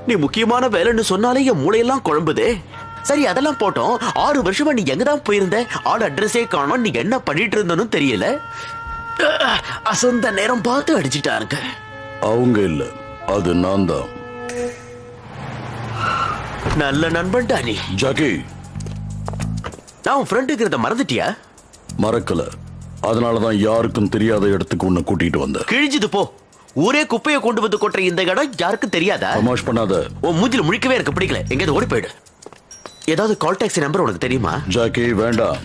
நீ முக்கியமான வேலைன்னு சொன்னாலே என் மூளையெல்லாம் குழம்புதே. சரி, அதெல்லாம் போட்டோம். 6 வருஷமா நீ எங்கதான் போயிருந்த? ஆள் அட்ரஸே காணோம். நீ என்ன பண்ணிட்டு இருந்தனும் தெரியல. அசந்த நேரம் பார்த்து அடிச்சிட்டாருங்க. அவங்க இல்ல, அது நான் தான். நல்ல நண்பன்டா நீ. ஜாக்கி, நான் உன் ஃப்ரெண்டுங்கிறத மறந்துட்டியா? மறக்கல. அதனாலதான் யாருக்கும் தெரியாத இடத்துக்கு உன்னை கூட்டிட்டு வந்த. கிழிஞ்சது போ. ஊரே குப்பையை கொண்டு வந்து கொட்டுற இந்த இடம் யாருக்கும் தெரியாதா? தமாஷ் பண்ணாத. உன் மூஞ்சில முழிக்கவே எனக்கு பிடிக்கல. எங்கேயாவது ஓடி போயிடு. ஏதாவது கால் டாக்ஸி நம்பர் உனக்கு தெரியுமா? ஜாக்கி, வேண்டாம்.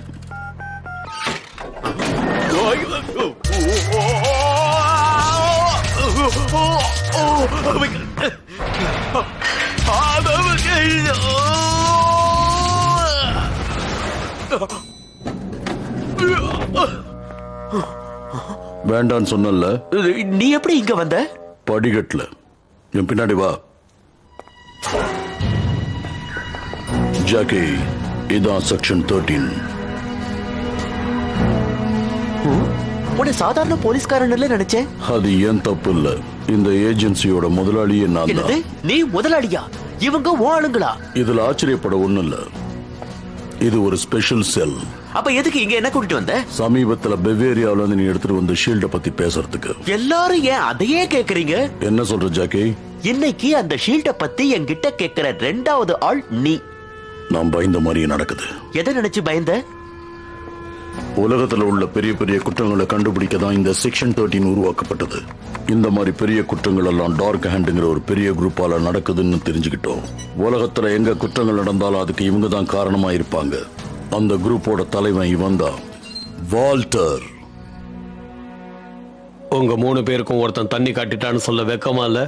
வேண்டான்னு சொன்னல. நீ எப்படி இங்க வந்த? படிக்கட்டுல. என் பின்னாடி வா. ஜாக்கி, இதான் செக்ஷன் 13. உன்னை சாதாரண போலீஸ்காரன் நினைச்சேன். அது ஏன் தப்பு இல்ல. இந்த ஏஜென்சியோட முதலாளியே நான் தான். நீ முதலாளியா? இவங்க உன் ஆளுங்களா? இதுல ஆச்சரியப்பட ஒண்ணும் இல்ல. இது ஒரு ஸ்பெஷல் செல். அப்ப எதுக்கு இங்க என்ன கூட்டிட்டு வந்த? சமீபத்துல பெவேரியாவில இருந்து நீ எடுத்துட்டு வந்த ஷீல்ட பத்தி பேசுறதுக்கு. எல்லாரும் ஏன் அதையே கேக்குறீங்க? என்ன சொல்ற ஜாக்கி? இன்னைக்கு அந்த ஷீல்ட பத்தி என்கிட்ட கேக்குற 2வது ஆள் நீ. நான் பயந்த மாதிரியே நடக்குது. எதை நினைச்சு பயந்த? உலகத்துல உள்ள பெரிய பெரிய குற்றங்களை கண்டுபிடிக்க தான் இந்த செக்ஷன் 13 உருவாக்கப்பட்டது. இந்த மாதிரி பெரிய குற்றங்கள் எல்லாம் டார்க் ஹேண்டுங்கிற ஒரு பெரிய குரூப்பால நடக்குதுன்னு தெரிஞ்சுக்கிட்டோம். உலகத்துல எங்க குற்றங்கள் நடந்தாலும் அதுக்கு இவங்க தான் காரணமா இருப்பாங்க. அந்த குரூப்போட தலைவன் இவன் தான், வால்டர். உங்க 3 பேருக்கும் ஒருத்தன் தண்ணி காட்டிட்டான்னு சொல்ல வெக்கமா இல்ல?